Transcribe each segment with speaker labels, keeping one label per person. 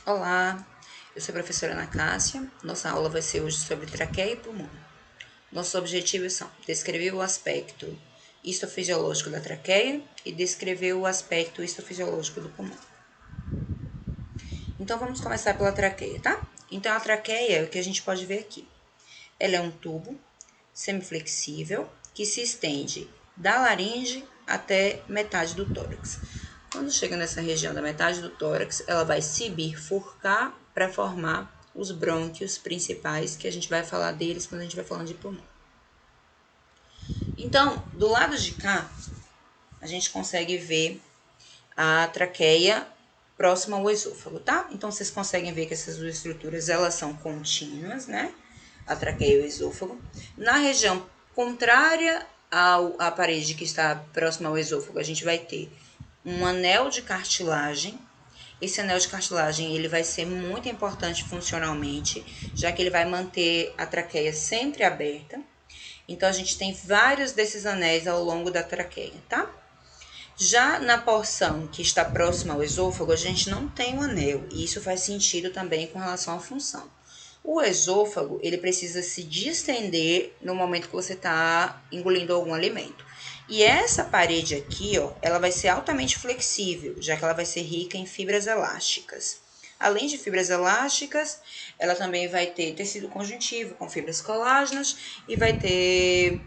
Speaker 1: Olá, eu sou a professora Ana Cássia. Nossa aula vai ser hoje sobre traqueia e pulmão. Nossos objetivos são descrever o aspecto histofisiológico da traqueia e descrever o aspecto histofisiológico do pulmão. Então vamos começar pela traqueia, tá? Então a traqueia é o que a gente pode ver aqui. Ela é um tubo semiflexível que se estende da laringe até metade do tórax. Quando chega nessa região da metade do tórax, ela vai se bifurcar para formar os brônquios principais, que a gente vai falar deles quando a gente vai falando de pulmão. Então, do lado de cá, a gente consegue ver a traqueia próxima ao esôfago, tá? Então, vocês conseguem ver que essas duas estruturas, elas são contínuas, né? A traqueia e o esôfago. Na região contrária à parede que está próxima ao esôfago, a gente vai ter um anel de cartilagem. Esse anel de cartilagem ele vai ser muito importante funcionalmente, já que ele vai manter a traqueia sempre aberta. Então, a gente tem vários desses anéis ao longo da traqueia, tá? Já na porção que está próxima ao esôfago, a gente não tem um anel, e isso faz sentido também com relação à função. O esôfago, ele precisa se distender no momento que você está engolindo algum alimento. E essa parede aqui, ó, ela vai ser altamente flexível, já que ela vai ser rica em fibras elásticas. Além de fibras elásticas, ela também vai ter tecido conjuntivo com fibras colágenas e vai ter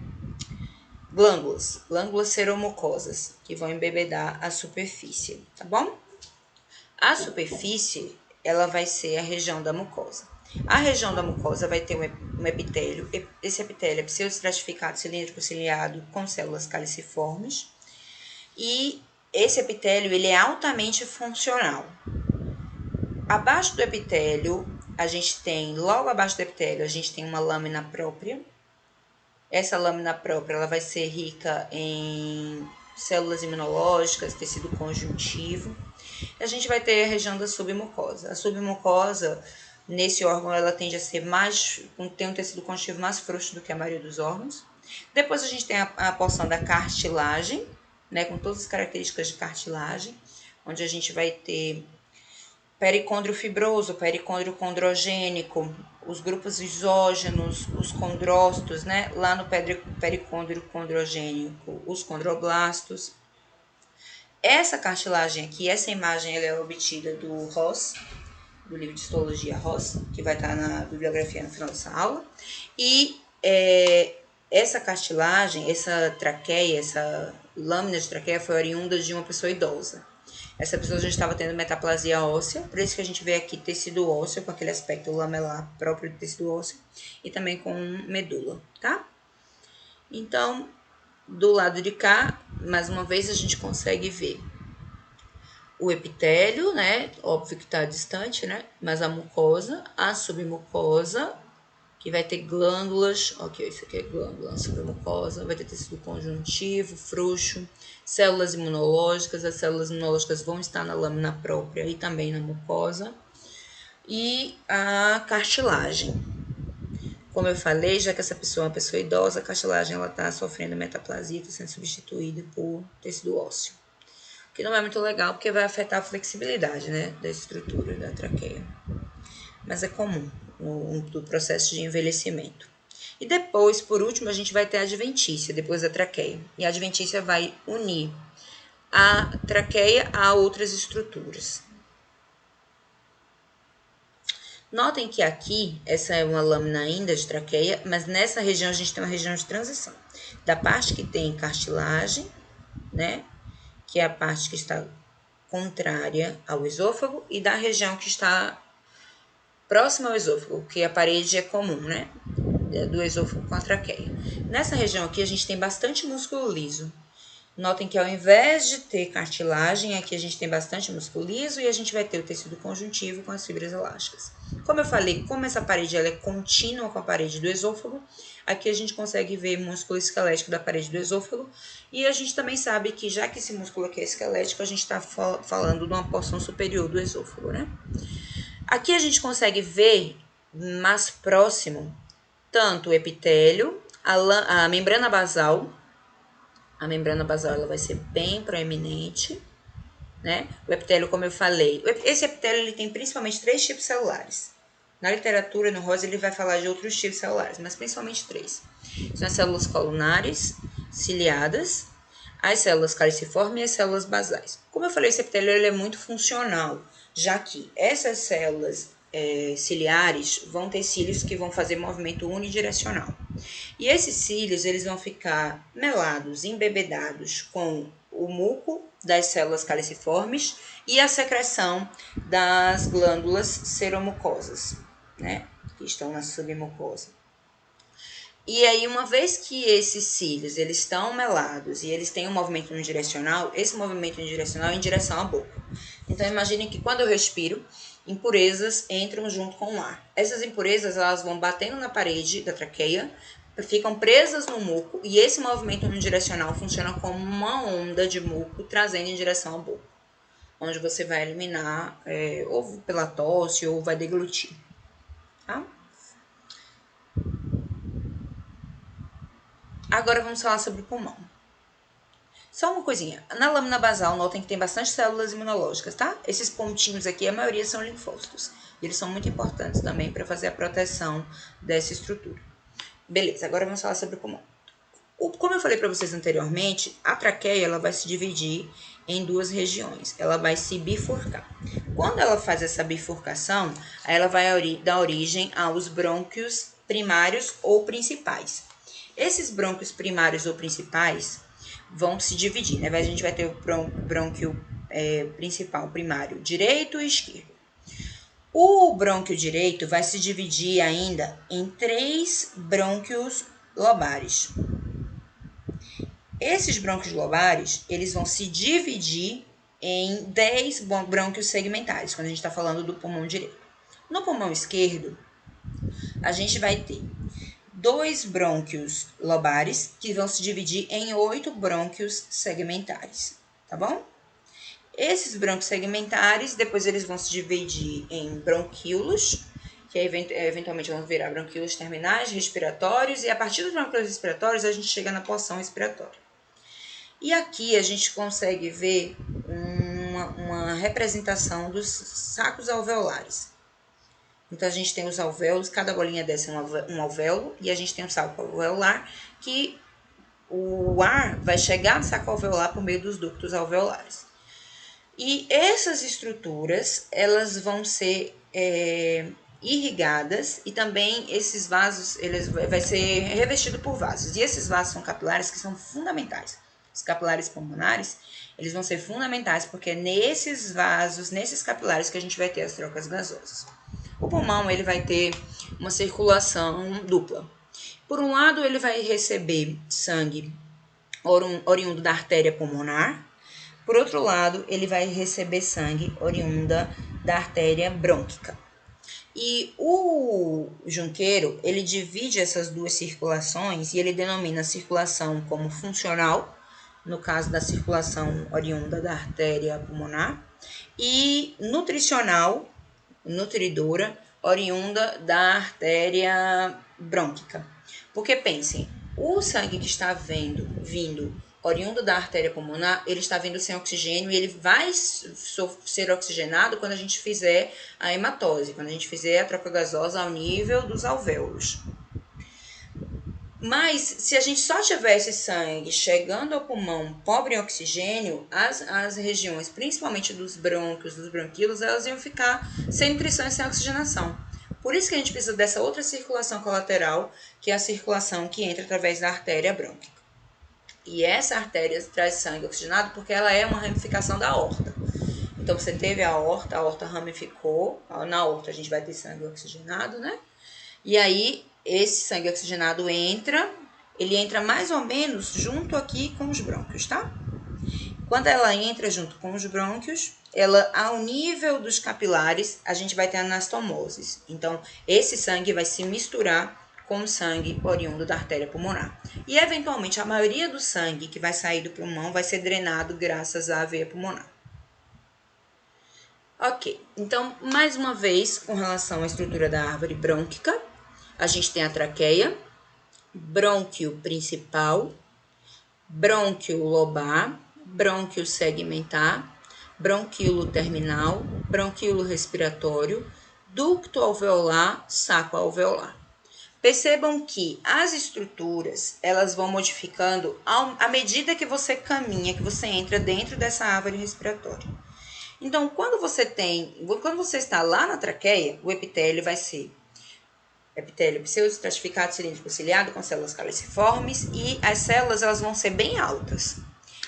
Speaker 1: glândulas seromucosas, que vão embebedar a superfície, tá bom? A superfície, ela vai ser a região da mucosa. A região da mucosa vai ter um epitélio. Esse epitélio é pseudoestratificado, cilíndrico ciliado, com células caliciformes. E esse epitélio, ele é altamente funcional. Abaixo do epitélio, logo abaixo do epitélio, a gente tem uma lâmina própria. Essa lâmina própria, ela vai ser rica em células imunológicas, tecido conjuntivo. A gente vai ter a região da submucosa. A submucosa, nesse órgão, ela tende a ser tem um tecido conjuntivo mais frouxo do que a maioria dos órgãos. Depois a gente tem a porção da cartilagem, né, com todas as características de cartilagem, onde a gente vai ter pericôndrio fibroso, pericôndrio condrogênico, os grupos isógenos, os condrócitos, né? Lá no pericôndrio condrogênico, os condroblastos. Essa cartilagem aqui, essa imagem, ela é obtida do Ross, do livro de histologia Ross, que vai estar na bibliografia no final dessa aula. E essa cartilagem, essa traqueia, essa lâmina de traqueia foi oriunda de uma pessoa idosa. Essa pessoa já estava tendo metaplasia óssea, por isso que a gente vê aqui tecido ósseo, com aquele aspecto lamelar próprio do tecido ósseo, e também com medula, tá? Então, do lado de cá, mais uma vez, a gente consegue ver o epitélio, né? Óbvio que está distante, né? Mas a mucosa, a submucosa, que vai ter glândulas, ok, isso aqui é glândula, a submucosa, vai ter tecido conjuntivo, frouxo, células imunológicas, as células imunológicas vão estar na lâmina própria e também na mucosa, e a cartilagem. Como eu falei, já que essa pessoa é uma pessoa idosa, a cartilagem ela está sofrendo metaplasia, está sendo substituída por tecido ósseo, que não é muito legal porque vai afetar a flexibilidade, né, da estrutura da traqueia. Mas é comum do processo de envelhecimento. E depois, por último, a gente vai ter a adventícia, depois da traqueia. E a adventícia vai unir a traqueia a outras estruturas. Notem que aqui, essa é uma lâmina ainda de traqueia, mas nessa região a gente tem uma região de transição. Da parte que tem cartilagem, né, que é a parte que está contrária ao esôfago, e da região que está próxima ao esôfago, que a parede é comum, né, do esôfago com a traqueia. Nessa região aqui a gente tem bastante músculo liso. Notem que ao invés de ter cartilagem, aqui a gente tem bastante músculo liso e a gente vai ter o tecido conjuntivo com as fibras elásticas. Como eu falei, como essa parede ela é contínua com a parede do esôfago, aqui a gente consegue ver músculo esquelético da parede do esôfago, e a gente também sabe que já que esse músculo aqui é esquelético, a gente está falando de uma porção superior do esôfago, né? Aqui a gente consegue ver mais próximo tanto o epitélio, a membrana basal. A membrana basal ela vai ser bem proeminente. né? O epitélio, como eu falei, esse epitélio ele tem principalmente 3 tipos celulares. Na literatura, no Rosa, ele vai falar de outros tipos celulares, mas principalmente 3. São as células colunares, ciliadas, as células caliciformes e as células basais. Como eu falei, esse epitélio ele é muito funcional, já que essas células ciliares vão ter cílios que vão fazer movimento unidirecional. E esses cílios eles vão ficar melados, embebedados com o muco das células caliciformes e a secreção das glândulas seromucosas, né, que estão na submucosa. E aí, uma vez que esses cílios eles estão melados e eles têm um movimento unidirecional, esse movimento unidirecional é em direção à boca. Então, imagine que quando eu respiro, impurezas entram junto com o ar. Essas impurezas elas vão batendo na parede da traqueia, ficam presas no muco e esse movimento unidirecional funciona como uma onda de muco trazendo em direção à boca, onde você vai eliminar ou pela tosse ou vai deglutir, tá? Agora vamos falar sobre o pulmão. Só uma coisinha, na lâmina basal notem que tem bastante células imunológicas, tá? Esses pontinhos aqui, a maioria são linfócitos. E eles são muito importantes também para fazer a proteção dessa estrutura. Beleza, agora vamos falar sobre o pulmão. Como eu falei para vocês anteriormente, a traqueia ela vai se dividir em 2 regiões. Ela vai se bifurcar. Quando ela faz essa bifurcação, ela vai dar origem aos brônquios primários ou principais. Esses brônquios primários ou principais vão se dividir, né? A gente vai ter o brônquio principal, primário, direito e esquerdo. O brônquio direito vai se dividir ainda em 3 brônquios lobares. Esses brônquios lobares, eles vão se dividir em 10 brônquios segmentares, quando a gente está falando do pulmão direito. No pulmão esquerdo, a gente vai ter 2 brônquios lobares, que vão se dividir em 8 brônquios segmentares, tá bom? Esses brônquios segmentares, depois eles vão se dividir em bronquíolos, que eventualmente vão virar bronquíolos terminais, respiratórios, e a partir dos bronquíolos respiratórios a gente chega na porção respiratória. E aqui a gente consegue ver uma representação dos sacos alveolares. Então, a gente tem os alvéolos, cada bolinha dessa é um alvéolo, e a gente tem um saco alveolar, que o ar vai chegar no saco alveolar por meio dos ductos alveolares. E essas estruturas, elas vão ser irrigadas, e também esses vasos, eles vai ser revestido por vasos. E esses vasos são capilares que são fundamentais. Os capilares pulmonares, eles vão ser fundamentais, porque é nesses vasos, nesses capilares que a gente vai ter as trocas gasosas. O pulmão ele vai ter uma circulação dupla. Por um lado, ele vai receber sangue oriundo da artéria pulmonar. Por outro lado, ele vai receber sangue oriunda da artéria brônquica. E o Junqueiro, ele divide essas 2 circulações e ele denomina a circulação como funcional, no caso da circulação oriunda da artéria pulmonar, e nutricional, nutridora, oriunda da artéria brônquica. Porque pensem, o sangue que está vindo oriundo da artéria pulmonar, ele está vindo sem oxigênio e ele vai ser oxigenado quando a gente fizer a hematose, quando a gente fizer a troca gasosa ao nível dos alvéolos. Mas, se a gente só tivesse sangue chegando ao pulmão pobre em oxigênio, as regiões, principalmente dos brônquios, dos bronquíolos, elas iam ficar sem nutrição e sem oxigenação. Por isso que a gente precisa dessa outra circulação colateral, que é a circulação que entra através da artéria brônquica. E essa artéria traz sangue oxigenado porque ela é uma ramificação da aorta. Então, você teve a aorta ramificou, na aorta a gente vai ter sangue oxigenado, né? E aí, esse sangue oxigenado ele entra mais ou menos junto aqui com os brônquios, tá? Quando ela entra junto com os brônquios, ela, ao nível dos capilares, a gente vai ter anastomoses. Então, esse sangue vai se misturar com o sangue oriundo da artéria pulmonar. E, eventualmente, a maioria do sangue que vai sair do pulmão vai ser drenado graças à veia pulmonar. Ok, então, mais uma vez, com relação à estrutura da árvore brônquica, a gente tem a traqueia, brônquio principal, brônquio lobar, brônquio segmentar, bronquíolo terminal, bronquíolo respiratório, ducto alveolar, saco alveolar. Percebam que as estruturas, elas vão modificando à medida que você caminha, que você entra dentro dessa árvore respiratória. Então, quando você está lá na traqueia, o epitélio vai ser epitélio pseudoestratificado cilíndrico ciliado com células caliciformes, e as células elas vão ser bem altas.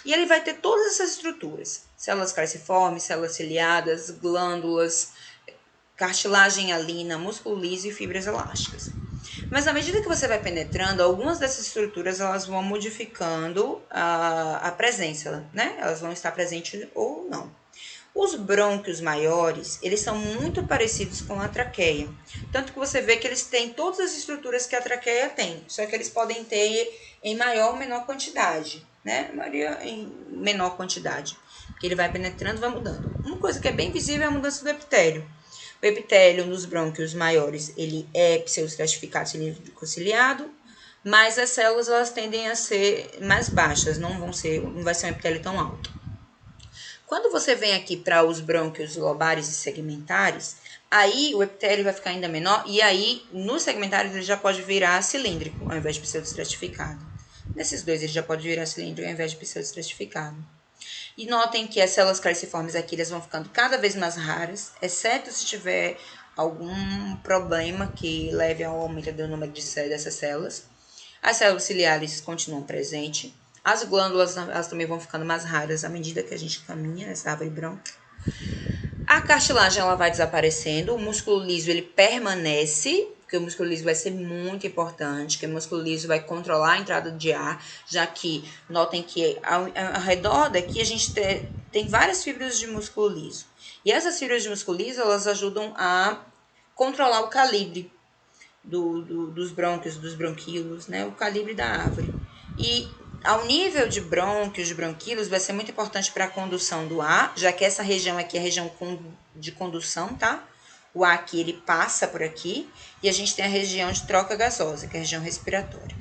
Speaker 1: E ele vai ter todas essas estruturas: células caliciformes, células ciliadas, glândulas, cartilagem hialina, músculo liso e fibras elásticas. Mas à medida que você vai penetrando, algumas dessas estruturas elas vão modificando a presença, né? Elas vão estar presentes ou não. Os brônquios maiores, eles são muito parecidos com a traqueia. Tanto que você vê que eles têm todas as estruturas que a traqueia tem, só que eles podem ter em maior ou menor quantidade, né? Maria em menor quantidade, porque ele vai penetrando, vai mudando. Uma coisa que é bem visível é a mudança do epitélio. O epitélio nos brônquios maiores, ele é pseudoestratificado cilíndrico ciliado, mas as células elas tendem a ser mais baixas, não vai ser um epitélio tão alto. Quando você vem aqui para os brônquios lobares e segmentares, aí o epitélio vai ficar ainda menor, e aí nos segmentares ele já pode virar cilíndrico ao invés de pseudoestratificado. Nesses dois ele já pode virar cilíndrico ao invés de pseudoestratificado. E notem que as células caliciformes aqui elas vão ficando cada vez mais raras, exceto se tiver algum problema que leve ao aumento do número dessas células. As células ciliares continuam presentes. As glândulas elas também vão ficando mais raras à medida que a gente caminha nessa árvore brônquia. A cartilagem ela vai desaparecendo, o músculo liso ele permanece, porque o músculo liso vai ser muito importante, que o músculo liso vai controlar a entrada de ar, já que notem que ao redor daqui a gente tem várias fibras de músculo liso. E essas fibras de músculo liso elas ajudam a controlar o calibre dos brônquios, dos bronquíolos, né? O calibre da árvore. E ao nível de brônquios, de bronquíolos, vai ser muito importante para a condução do ar, já que essa região aqui é a região de condução, tá? O ar aqui, ele passa por aqui, e a gente tem a região de troca gasosa, que é a região respiratória.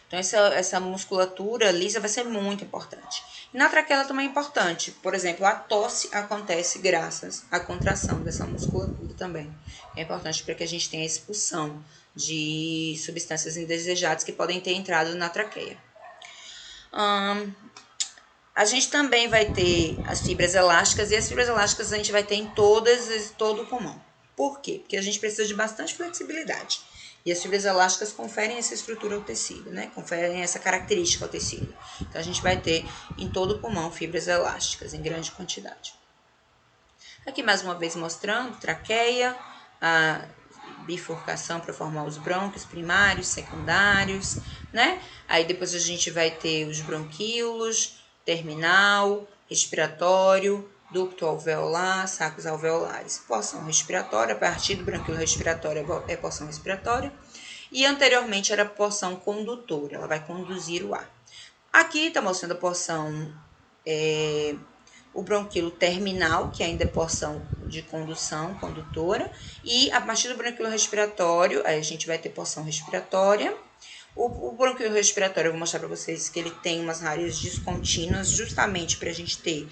Speaker 1: Então, essa musculatura lisa vai ser muito importante. E na traqueia também é importante. Por exemplo, a tosse acontece graças à contração dessa musculatura também. É importante para que a gente tenha a expulsão de substâncias indesejadas que podem ter entrado na traqueia. A gente também vai ter as fibras elásticas, e as fibras elásticas a gente vai ter em todo o pulmão. Por quê? Porque a gente precisa de bastante flexibilidade. E as fibras elásticas conferem essa estrutura ao tecido, né? Conferem essa característica ao tecido. Então, a gente vai ter em todo o pulmão fibras elásticas em grande quantidade. Aqui, mais uma vez, mostrando traqueia, a bifurcação para formar os brônquios primários, secundários, né? Aí, depois a gente vai ter os bronquíolos, terminal, respiratório, ducto alveolar, sacos alveolares. Porção respiratória, a partir do bronquíolo respiratório é porção respiratória. E anteriormente era porção condutora, ela vai conduzir o ar. Aqui está mostrando a porção, o bronquíolo terminal, que ainda é porção de condução, condutora. E a partir do bronquíolo respiratório, aí a gente vai ter porção respiratória. O bronquíolo respiratório, eu vou mostrar para vocês que ele tem umas áreas descontínuas, justamente para a gente ter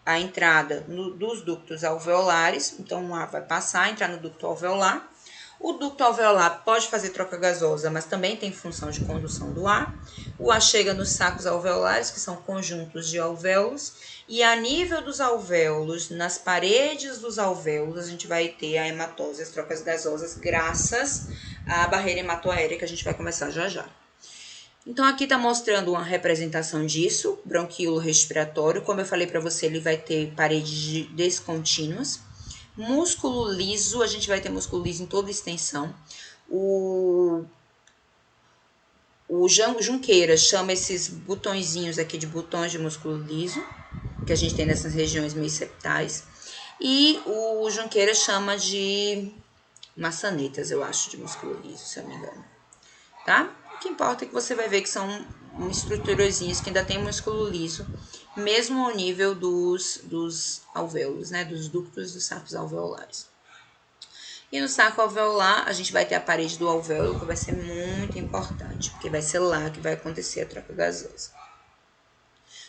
Speaker 1: a entrada dos ductos alveolares. Então, o ar vai passar, entrar no ducto alveolar. O ducto alveolar pode fazer troca gasosa, mas também tem função de condução do ar. O ar chega nos sacos alveolares, que são conjuntos de alvéolos. E a nível dos alvéolos, nas paredes dos alvéolos, a gente vai ter a hematose, as trocas gasosas, graças à barreira hematoaérea, que a gente vai começar já já. Então, aqui está mostrando uma representação disso, bronquíolo respiratório. Como eu falei para você, ele vai ter paredes descontínuas. Músculo liso, a gente vai ter músculo liso em toda a extensão. O Junqueira chama esses botõezinhos aqui de botões de músculo liso, que a gente tem nessas regiões meio septais. E o Junqueira chama de maçanetas, eu acho, de músculo liso, se eu não me engano. Tá? O que importa é que você vai ver que são estruturazinhas que ainda tem músculo liso, mesmo ao nível dos alvéolos, né? Dos ductos dos sacos alveolares. E no saco alveolar, a gente vai ter a parede do alvéolo, que vai ser muito importante, porque vai ser lá que vai acontecer a troca gasosa.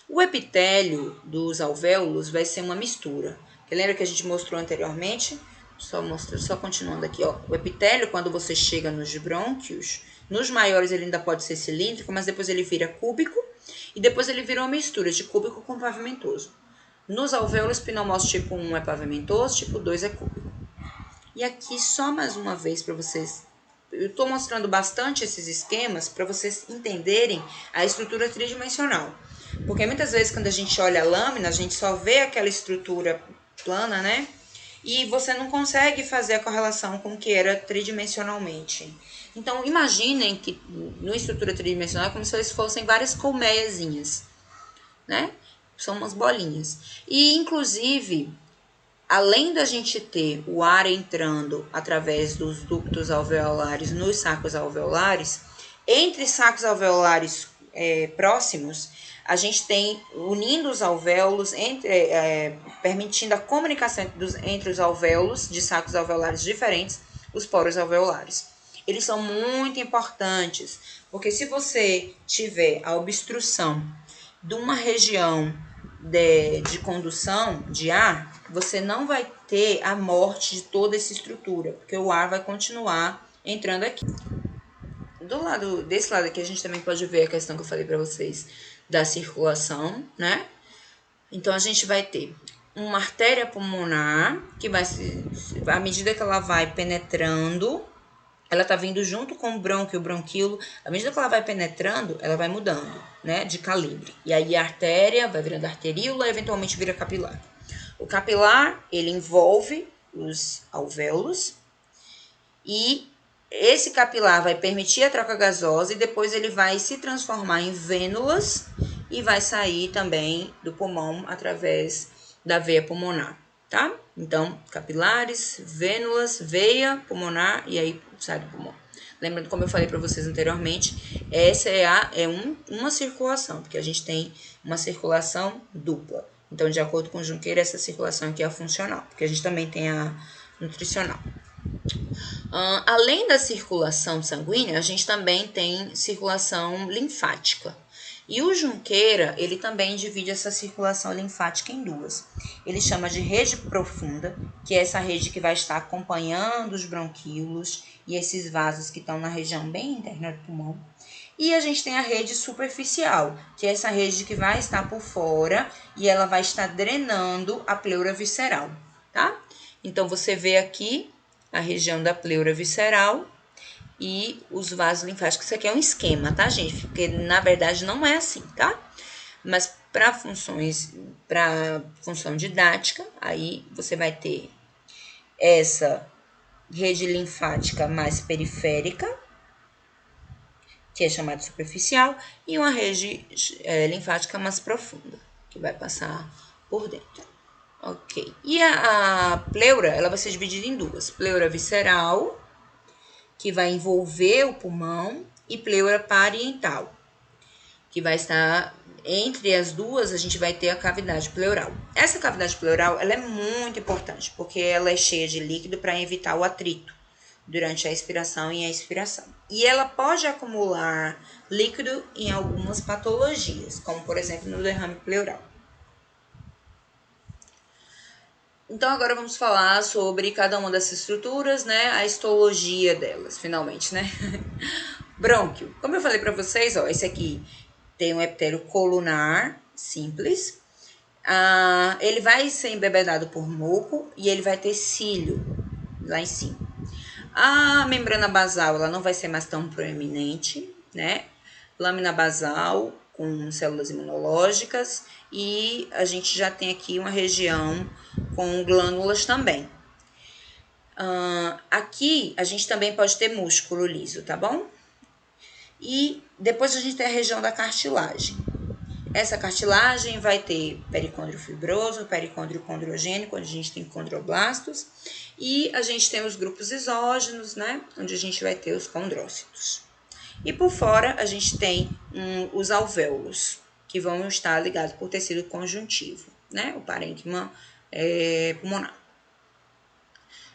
Speaker 1: O epitélio dos alvéolos vai ser uma mistura. Lembra que a gente mostrou anteriormente? Só continuando aqui, ó. O epitélio, quando você chega nos brônquios, nos maiores ele ainda pode ser cilíndrico, mas depois ele vira cúbico e depois ele vira uma mistura de cúbico com pavimentoso. Nos alvéolos, pneumócitos tipo 1 é pavimentoso, tipo 2 é cúbico. E aqui, só mais uma vez para vocês, eu estou mostrando bastante esses esquemas para vocês entenderem a estrutura tridimensional. Porque muitas vezes quando a gente olha a lâmina, a gente só vê aquela estrutura plana, né? E você não consegue fazer a correlação com o que era tridimensionalmente. Então, imaginem que numa estrutura tridimensional é como se eles fossem várias colmeiazinhas, né? São umas bolinhas. E, inclusive, além da gente ter o ar entrando através dos ductos alveolares nos sacos alveolares, entre sacos alveolares próximos, a gente tem, unindo os alvéolos, permitindo a comunicação entre os alvéolos de sacos alveolares diferentes, os poros alveolares. Eles são muito importantes, porque se você tiver a obstrução de uma região de condução de ar, você não vai ter a morte de toda essa estrutura, porque o ar vai continuar entrando aqui. Desse lado aqui, a gente também pode ver a questão que eu falei para vocês da circulação, né? Então, a gente vai ter uma artéria pulmonar, que vai, à medida que ela vai penetrando, ela tá vindo junto com o brônquio, o bronquilo. À medida que ela vai penetrando, ela vai mudando, né, de calibre. E aí a artéria vai virando arteríola e eventualmente vira capilar. O capilar, ele envolve os alvéolos e esse capilar vai permitir a troca gasosa e depois ele vai se transformar em vênulas e vai sair também do pulmão através da veia pulmonar, tá? Então, capilares, vênulas, veia pulmonar e aí sai do pulmão. Lembrando, como eu falei para vocês anteriormente, essa uma circulação, porque a gente tem uma circulação dupla. Então, de acordo com o Junqueira, essa circulação aqui é a funcional, porque a gente também tem a nutricional. Além da circulação sanguínea, a gente também tem circulação linfática. E o Junqueira, ele também divide essa circulação linfática em duas. Ele chama de rede profunda, que é essa rede que vai estar acompanhando os bronquíolos e esses vasos que estão na região bem interna do pulmão. E a gente tem a rede superficial, que é essa rede que vai estar por fora e ela vai estar drenando a pleura visceral, tá? Então, você vê aqui a região da pleura visceral e os vasos linfáticos. Isso aqui é um esquema, tá, gente? Porque, na verdade, não é assim, tá? Mas para função didática, aí você vai ter essa rede linfática mais periférica, que é chamada superficial, e uma rede linfática mais profunda, que vai passar por dentro. Ok. E a pleura, ela vai ser dividida em duas. Pleura visceral, que vai envolver o pulmão, e pleura parietal, que vai estar entre as duas, a gente vai ter a cavidade pleural. Essa cavidade pleural, ela é muito importante, porque ela é cheia de líquido para evitar o atrito durante a expiração e a expiração. E ela pode acumular líquido em algumas patologias, como por exemplo no derrame pleural. Então agora vamos falar sobre cada uma dessas estruturas, né? A histologia delas, finalmente, né? Brônquio. Como eu falei para vocês, ó, esse aqui tem um epitélio colunar simples. Ele vai ser embebedado por muco e ele vai ter cílio lá em cima. A membrana basal, ela não vai ser mais tão proeminente, né? Lâmina basal com células imunológicas e a gente já tem aqui uma região com glândulas também. Aqui a gente também pode ter músculo liso, tá bom? E depois a gente tem a região da cartilagem. Essa cartilagem vai ter pericôndrio fibroso, pericôndrio condrogênico, onde a gente tem condroblastos, e a gente tem os grupos exógenos, né, onde a gente vai ter os condrócitos. E por fora a gente tem os alvéolos, que vão estar ligados por tecido conjuntivo, né, o parênquima pulmonar.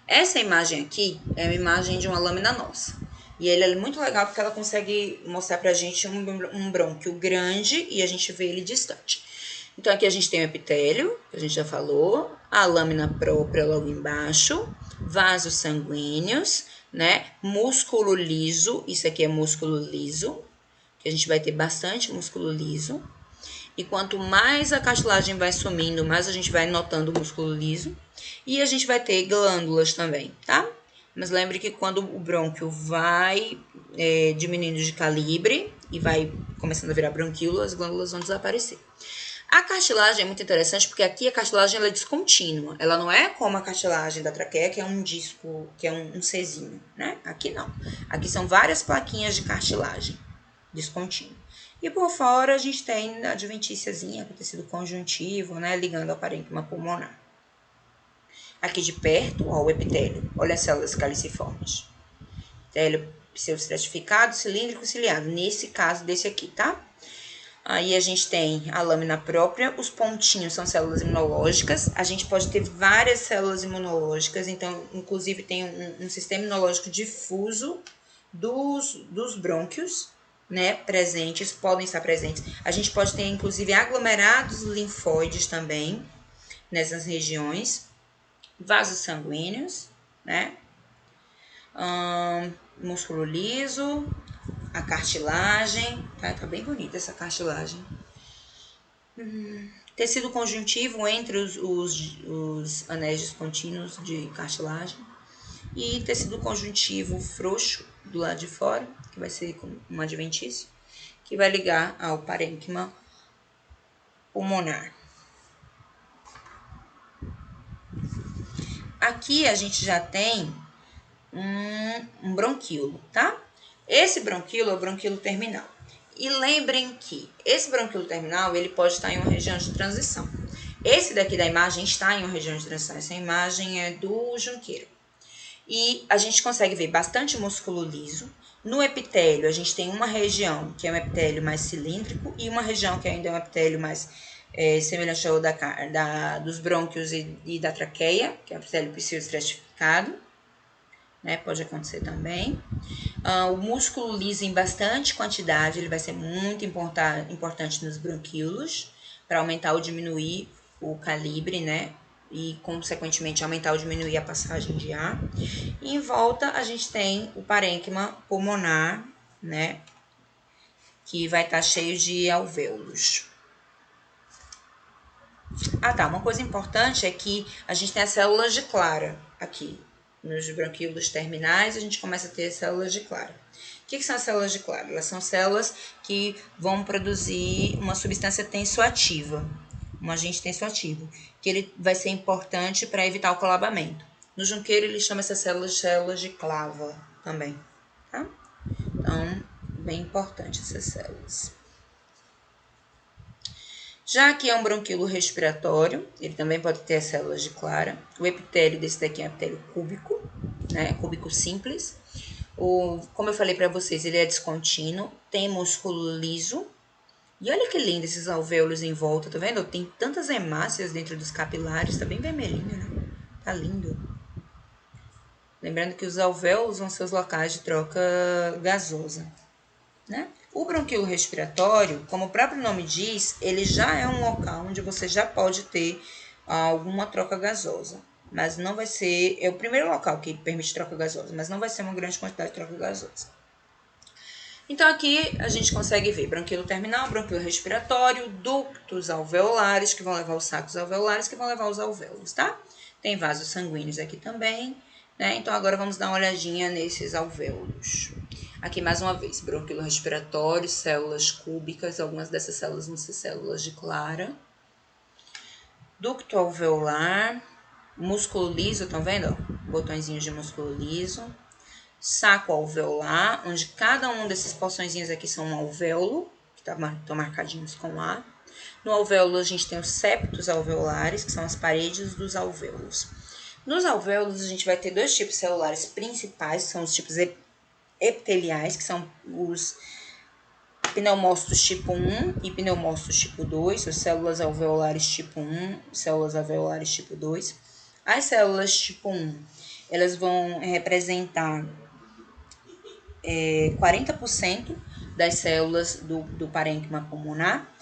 Speaker 1: Essa imagem aqui é uma imagem de uma lâmina nossa. E ela é muito legal porque ela consegue mostrar pra gente um brônquio grande e a gente vê ele distante. Então, aqui a gente tem o epitélio, que a gente já falou, a lâmina própria logo embaixo, vasos sanguíneos, né? Músculo liso, isso aqui é músculo liso, que a gente vai ter bastante músculo liso. E quanto mais a cartilagem vai sumindo, mais a gente vai notando o músculo liso. E a gente vai ter glândulas também, tá? Mas lembre que quando o brônquio vai diminuindo de calibre e vai começando a virar bronquíolo, as glândulas vão desaparecer. A cartilagem é muito interessante porque aqui a cartilagem ela é descontínua. Ela não é como a cartilagem da traqueia, que é um disco, que é um Czinho, né? Aqui não. Aqui são várias plaquinhas de cartilagem descontínua. E por fora a gente tem a adventíciazinha, com tecido conjuntivo, né? Ligando ao parênquima pulmonar. Aqui de perto, ó, o epitélio. Olha as células caliciformes. Epitélio pseudoestratificado, cilíndrico, ciliado. Nesse caso desse aqui, tá? Aí a gente tem a lâmina própria, os pontinhos são células imunológicas. A gente pode ter várias células imunológicas, então, inclusive, tem um sistema imunológico difuso dos brônquios, né? Presentes, podem estar presentes. A gente pode ter, inclusive, aglomerados linfóides também nessas regiões. Vasos sanguíneos, né? Músculo liso, a cartilagem, tá bem bonita essa cartilagem. Tecido conjuntivo entre os anéis descontínuos de cartilagem. E tecido conjuntivo frouxo do lado de fora, que vai ser um adventício, que vai ligar ao parênquima pulmonar. Aqui a gente já tem um bronquíolo, tá? Esse bronquíolo é o bronquíolo terminal. E lembrem que esse bronquíolo terminal, ele pode estar em uma região de transição. Esse daqui da imagem está em uma região de transição. Essa imagem é do Junqueiro. E a gente consegue ver bastante músculo liso. No epitélio, a gente tem uma região que é um epitélio mais cilíndrico e uma região que ainda é um epitélio mais semelhante ao dos brônquios e da traqueia, que é o epitélio pseudoestratificado. Né, pode acontecer também. O músculo liso em bastante quantidade, ele vai ser muito importante nos bronquíolos, para aumentar ou diminuir o calibre, né? E, consequentemente, aumentar ou diminuir a passagem de ar. E em volta, a gente tem o parênquima pulmonar, né? Que vai estar cheio de alvéolos. Tá, uma coisa importante é que a gente tem as células de Clara aqui. Nos bronquíolos terminais, a gente começa a ter células de Clara. O que são as células de Clara? Elas são células que vão produzir uma substância tensoativa, um agente tensoativo, que ele vai ser importante para evitar o colabamento. No Junqueiro, ele chama essas células de clava também, tá? Então, bem importante essas células. Já que é um bronquíolo respiratório, ele também pode ter as células de Clara. O epitélio desse daqui é um epitélio cúbico, né? Cúbico simples. Como eu falei para vocês, ele é descontínuo, tem músculo liso. E olha que lindo esses alvéolos em volta, tá vendo? Tem tantas hemácias dentro dos capilares, tá bem vermelhinho, né? Tá lindo. Lembrando que os alvéolos são seus locais de troca gasosa, né? O bronquíolo respiratório, como o próprio nome diz, ele já é um local onde você já pode ter alguma troca gasosa. Mas não vai ser... É o primeiro local que permite troca gasosa, mas não vai ser uma grande quantidade de troca gasosa. Então, aqui a gente consegue ver bronquíolo terminal, bronquíolo respiratório, ductos alveolares, que vão levar os sacos alveolares, que vão levar os alvéolos, tá? Tem vasos sanguíneos aqui também, né? Então, agora vamos dar uma olhadinha nesses alvéolos. Aqui, mais uma vez, bronquíolo respiratório, células cúbicas, algumas dessas células vão ser células de Clara. Ducto alveolar, músculo liso, estão vendo? Botõezinhos de músculo liso. Saco alveolar, onde cada um desses porçõezinhos aqui são um alvéolo, que estão marcadinhos com A. No alvéolo, a gente tem os septos alveolares, que são as paredes dos alvéolos. Nos alvéolos, a gente vai ter dois tipos celulares principais, que são os tipos epiteliais, que são os pneumócitos tipo 1 e pneumócitos tipo 2, as células alveolares tipo 1, células alveolares tipo 2. As células tipo 1, elas vão representar 40% das células do parênquima pulmonar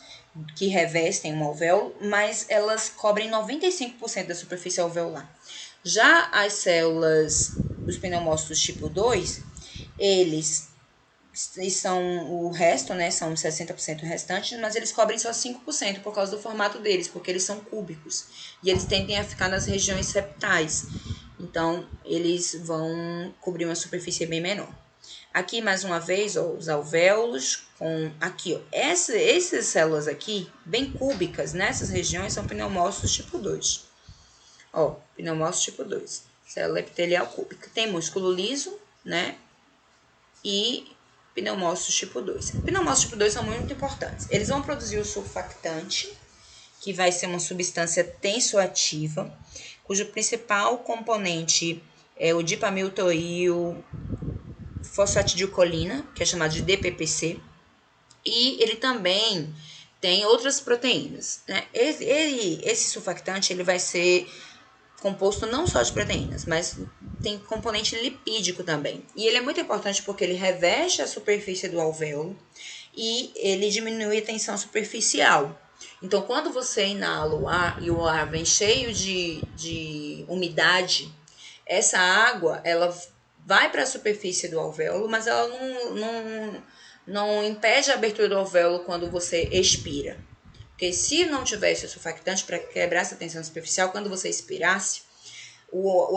Speaker 1: que revestem um alvéolo, mas elas cobrem 95% da superfície alveolar. Já as células dos pneumócitos tipo 2, eles são o resto, né, são 60% restantes, mas eles cobrem só 5% por causa do formato deles, porque eles são cúbicos e eles tendem a ficar nas regiões septais. Então, eles vão cobrir uma superfície bem menor. Aqui, mais uma vez, ó, os alvéolos com aqui, ó, essas células aqui, bem cúbicas, nessas regiões, são pneumócitos tipo 2. Ó, pneumócitos tipo 2, célula epitelial cúbica. Tem músculo liso, né, e pneumócitos tipo 2. Pneumócitos tipo 2 são muito importantes. Eles vão produzir o surfactante, que vai ser uma substância tensoativa, cujo principal componente é o dipamiltoil fosfatidilcolina, que é chamado de DPPC, e ele também tem outras proteínas, né? Esse surfactante ele vai ser composto não só de proteínas, mas tem componente lipídico também. E ele é muito importante porque ele reveste a superfície do alvéolo e ele diminui a tensão superficial. Então, quando você inala o ar e o ar vem cheio de umidade, essa água ela vai para a superfície do alvéolo, mas ela não impede a abertura do alvéolo quando você expira. Porque se não tivesse o surfactante para quebrar essa tensão superficial, quando você expirasse,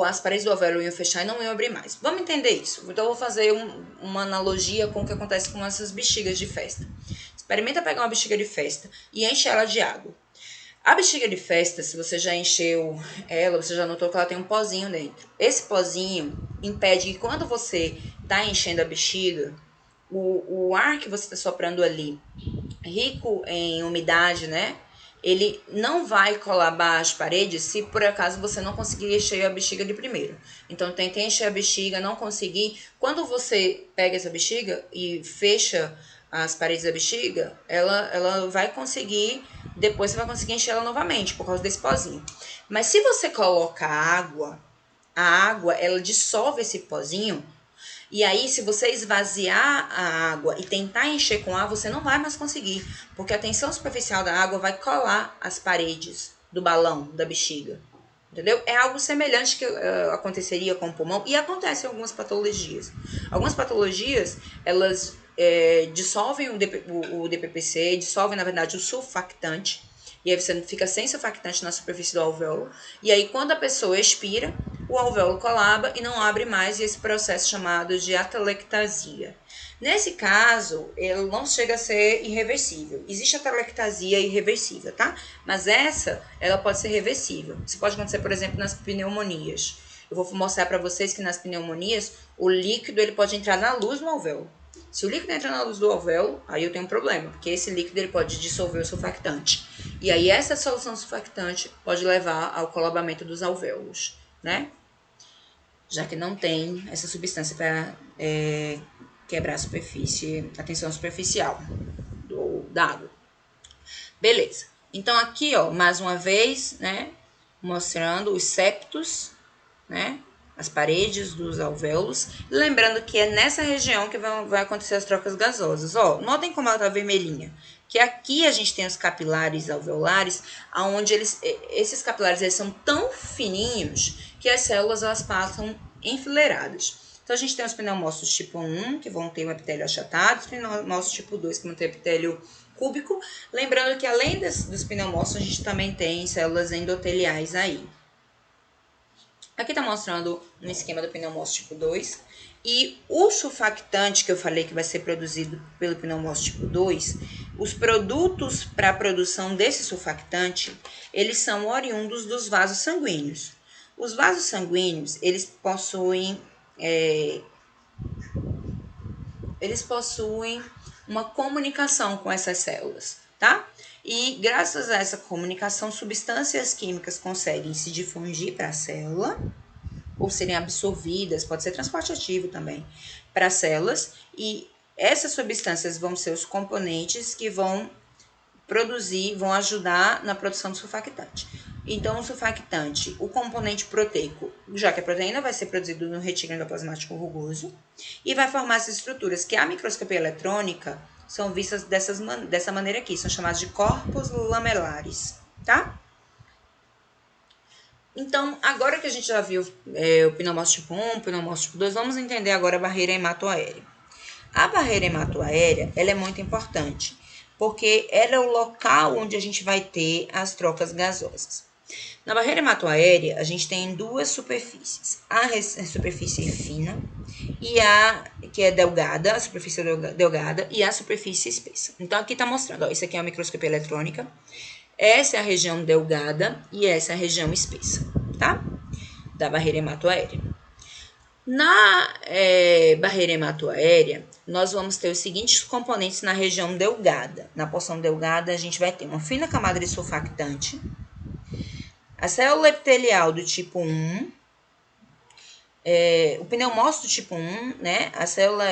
Speaker 1: as paredes do alvéolo iam fechar e não iam abrir mais. Vamos entender isso. Então, eu vou fazer uma analogia com o que acontece com essas bexigas de festa. Experimenta pegar uma bexiga de festa e enche ela de água. A bexiga de festa, se você já encheu ela, você já notou que ela tem um pozinho dentro. Esse pozinho impede que quando você está enchendo a bexiga, o ar que você está soprando ali, rico em umidade, né? Ele não vai colar as paredes se por acaso você não conseguir encher a bexiga de primeiro. Então, tenta encher a bexiga, não conseguir. Quando você pega essa bexiga e fecha as paredes da bexiga, ela vai conseguir, depois você vai conseguir encher ela novamente, por causa desse pozinho. Mas se você coloca água, a água, ela dissolve esse pozinho, e aí, se você esvaziar a água e tentar encher com ar, você não vai mais conseguir, porque a tensão superficial da água vai colar as paredes do balão, da bexiga. Entendeu? É algo semelhante que aconteceria com o pulmão e acontece em algumas patologias. Algumas patologias, elas dissolvem o DPPC, dissolvem, na verdade, o surfactante, e aí você fica sem surfactante na superfície do alvéolo, e aí quando a pessoa expira, o alvéolo colaba e não abre mais, e esse processo chamado de atelectasia. Nesse caso, ele não chega a ser irreversível. Existe a atelectasia irreversível, tá? Mas ela pode ser reversível. Isso pode acontecer, por exemplo, nas pneumonias. Eu vou mostrar para vocês que nas pneumonias, o líquido ele pode entrar na luz do alvéolo. Se o líquido entra na luz do alvéolo, aí eu tenho um problema, porque esse líquido ele pode dissolver o surfactante. E aí essa solução surfactante pode levar ao colabamento dos alvéolos, né? Já que não tem essa substância para quebrar a superfície, a tensão superficial da água. Beleza. Então aqui, ó, mais uma vez, né, mostrando os septos, né, as paredes dos alvéolos. Lembrando que é nessa região que vai acontecer as trocas gasosas. Ó, notem como ela tá vermelhinha. Que aqui a gente tem os capilares alveolares, onde esses capilares eles são tão fininhos que as células elas passam enfileiradas. Então, a gente tem os pneumócitos tipo 1, que vão ter um epitélio achatado, os pneumócitos tipo 2, que vão ter epitélio cúbico. Lembrando que além dos pneumócitos, a gente também tem células endoteliais aí. Aqui está mostrando um esquema do pneumócito tipo 2. E o surfactante que eu falei que vai ser produzido pelo pneumócito tipo 2, os produtos para a produção desse surfactante, eles são oriundos dos vasos sanguíneos. Os vasos sanguíneos, eles possuem uma comunicação com essas células, tá? E graças a essa comunicação, substâncias químicas conseguem se difundir para a célula ou serem absorvidas, pode ser transporte ativo também, para as células, e essas substâncias vão ser os componentes que vão ajudar na produção do surfactante. Então, o surfactante, o componente proteico, já que a proteína vai ser produzido no retículo endoplasmático rugoso, e vai formar essas estruturas que a microscopia eletrônica são vistas dessa maneira aqui, são chamados de corpos lamelares, tá? Então, agora que a gente já viu o pneumócito tipo 1, o pneumócito tipo 2, vamos entender agora a barreira hematoaérea. A barreira hematoaérea, ela é muito importante, porque ela é o local onde a gente vai ter as trocas gasosas. Na barreira hematoaérea, a gente tem duas superfícies. A superfície fina, e que é delgada, a superfície delgada, e a superfície espessa. Então, aqui está mostrando, ó, isso aqui é uma microscopia eletrônica. Essa é a região delgada e essa é a região espessa, tá? Da barreira hematoaérea. Na barreira hematoaérea, nós vamos ter os seguintes componentes na região delgada. Na porção delgada, a gente vai ter uma fina camada de surfactante, a célula epitelial do tipo 1, o pneumócito tipo 1, né? A célula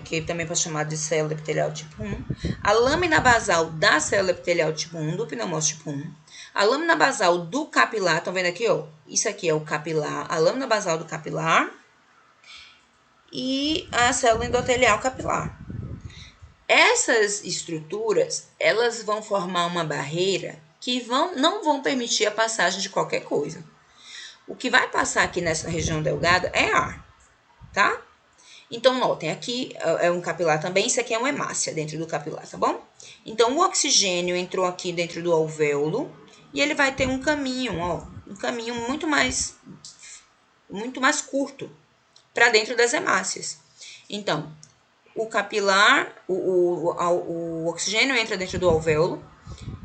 Speaker 1: que também pode chamar de célula epitelial tipo 1, a lâmina basal da célula epitelial tipo 1, do pneumócito tipo 1, a lâmina basal do capilar, estão vendo aqui, ó? Isso aqui é o capilar, a lâmina basal do capilar e a célula endotelial capilar. Essas estruturas, elas vão formar uma barreira que não vão permitir a passagem de qualquer coisa. O que vai passar aqui nessa região delgada é ar, tá? Então, notem, aqui é um capilar também, isso aqui é uma hemácia dentro do capilar, tá bom? Então, o oxigênio entrou aqui dentro do alvéolo e ele vai ter um caminho, ó, um caminho muito mais curto para dentro das hemácias. Então, o capilar, o oxigênio entra dentro do alvéolo,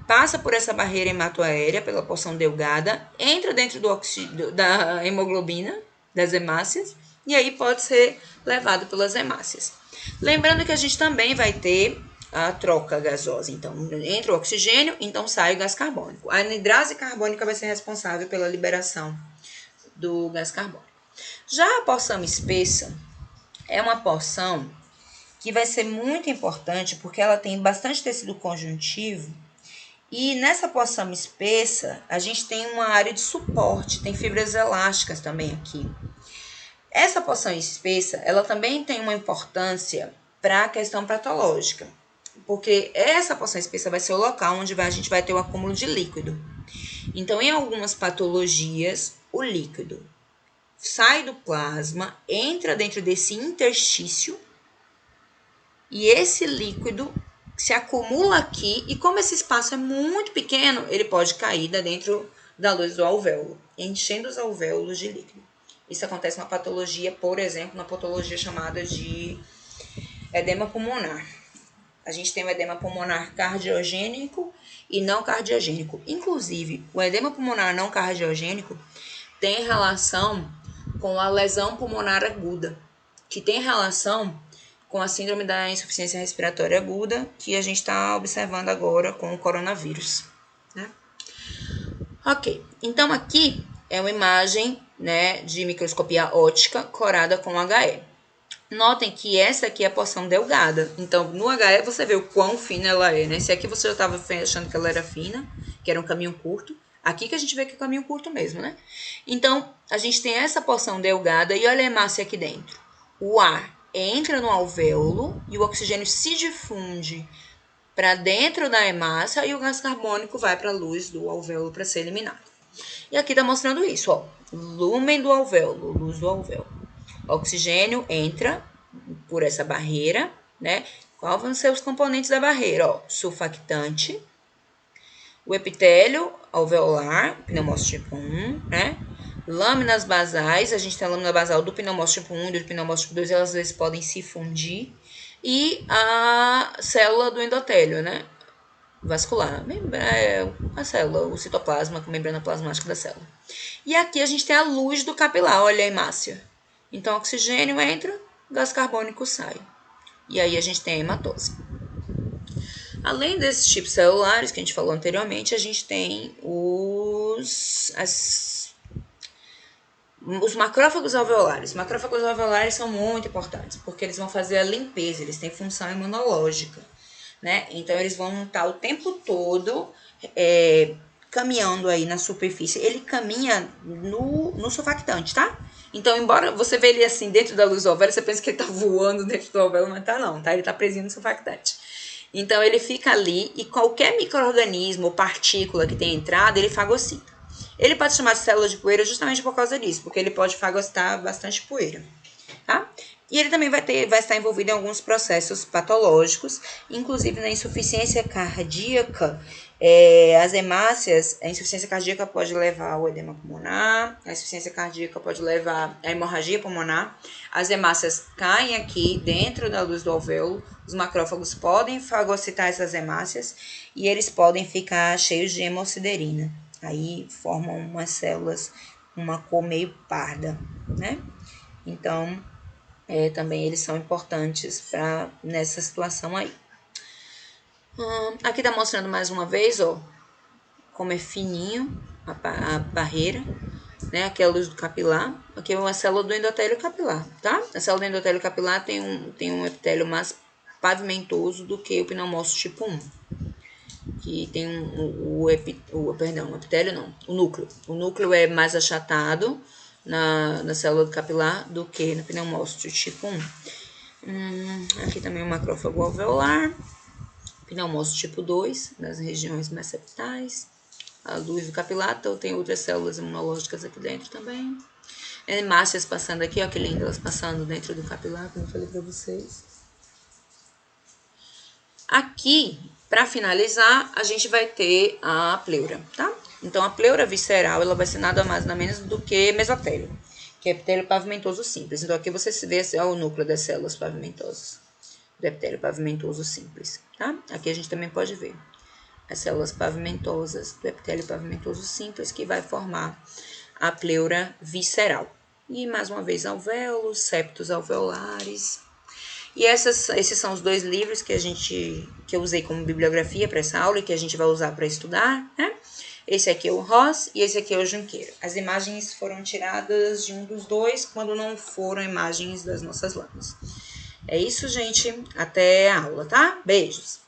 Speaker 1: passa por essa barreira hematoaérea, pela porção delgada, entra dentro da hemoglobina, das hemácias, e aí pode ser levado pelas hemácias. Lembrando que a gente também vai ter a troca gasosa. Então, entra o oxigênio, então sai o gás carbônico. A anidrase carbônica vai ser responsável pela liberação do gás carbônico. Já a porção espessa é uma porção que vai ser muito importante porque ela tem bastante tecido conjuntivo. E nessa porção espessa, a gente tem uma área de suporte, tem fibras elásticas também aqui. Essa porção espessa, ela também tem uma importância para a questão patológica, porque essa porção espessa vai ser o local onde a gente vai ter o acúmulo de líquido. Então, em algumas patologias, o líquido sai do plasma, entra dentro desse interstício, e esse líquido se acumula aqui, e como esse espaço é muito pequeno, ele pode cair dentro da luz do alvéolo, enchendo os alvéolos de líquido. Isso acontece na patologia, por exemplo, na patologia chamada de edema pulmonar. A gente tem o edema pulmonar cardiogênico e não cardiogênico. Inclusive, o edema pulmonar não cardiogênico tem relação com a lesão pulmonar aguda, que tem relação com a síndrome da insuficiência respiratória aguda, que a gente está observando agora com o coronavírus, né? Ok, então aqui é uma imagem, né, de microscopia óptica corada com HE. Notem que essa aqui é a porção delgada. Então, no HE você vê o quão fina ela é, né? Se aqui você já estava achando que ela era fina, que era um caminho curto, aqui que a gente vê que é um caminho curto mesmo, né? Então, a gente tem essa porção delgada e olha a hemácia aqui dentro. O ar entra no alvéolo e o oxigênio se difunde para dentro da hemácia e o gás carbônico vai para a luz do alvéolo para ser eliminado. E aqui está mostrando isso, ó. Lúmen do alvéolo, luz do alvéolo. O oxigênio entra por essa barreira, né? Quais vão ser os componentes da barreira? Ó, surfactante, o epitélio alveolar, pneumócito tipo 1, né? Lâminas basais, a gente tem a lâmina basal do pneumócito tipo 1 e do pneumócito tipo 2, elas às vezes podem se fundir. E a célula do endotélio, né? Vascular, a célula, o citoplasma, a membrana plasmática da célula. E aqui a gente tem a luz do capilar, olha a hemácia. Então, oxigênio entra, gás carbônico sai. E aí a gente tem a hematose. Além desses tipos celulares que a gente falou anteriormente, a gente tem os macrófagos alveolares. Os macrófagos alveolares são muito importantes, porque eles vão fazer a limpeza, eles têm função imunológica, né? Então, eles vão estar o tempo todo caminhando aí na superfície. Ele caminha no surfactante, tá? Então, embora você veja ele assim dentro da luz do alvéolo, você pensa que ele tá voando dentro do alvéolo, mas tá não, tá? Ele tá presinho no surfactante. Então, ele fica ali e qualquer micro-organismo ou partícula que tenha entrado, ele fagocita. Ele pode chamar de célula de poeira justamente por causa disso, porque ele pode fagocitar bastante poeira, tá? E ele também vai estar envolvido em alguns processos patológicos, inclusive na insuficiência cardíaca. As hemácias, a insuficiência cardíaca pode levar ao edema pulmonar, a insuficiência cardíaca pode levar à hemorragia pulmonar. As hemácias caem aqui dentro da luz do alvéolo, os macrófagos podem fagocitar essas hemácias e eles podem ficar cheios de hemosiderina. Aí formam umas células, uma cor meio parda, né? Então, também eles são importantes nessa situação aí. Aqui tá mostrando mais uma vez, ó, como é fininho a barreira, né? Aqui é a luz do capilar. Aqui é uma célula do endotélio capilar, tá? A célula do endotélio capilar tem um epitélio mais pavimentoso do que o pneumócito tipo 1. Que tem o epitélio não, o núcleo. O núcleo é mais achatado na célula capilar do que no pneumócito tipo 1. Aqui também o macrófago alveolar, pneumócito tipo 2, nas regiões mais septais. A luz do capilar, então tem outras células imunológicas aqui dentro também. Hemácias passando aqui, ó, que lindo, elas passando dentro do capilar, como eu falei pra vocês. Aqui, para finalizar, a gente vai ter a pleura, tá? Então, a pleura visceral, ela vai ser nada mais, nada menos do que mesotélio, que é epitélio pavimentoso simples. Então, aqui você vê o núcleo das células pavimentosas, do epitélio pavimentoso simples, tá? Aqui a gente também pode ver as células pavimentosas do epitélio pavimentoso simples, que vai formar a pleura visceral. E, mais uma vez, alvéolos, septos alveolares. E esses são os 2 livros que eu usei como bibliografia para essa aula e que a gente vai usar para estudar, né? Esse aqui é o Ross e esse aqui é o Junqueira. As imagens foram tiradas de um dos 2 quando não foram imagens das nossas lâminas. É isso, gente. Até a aula, tá? Beijos!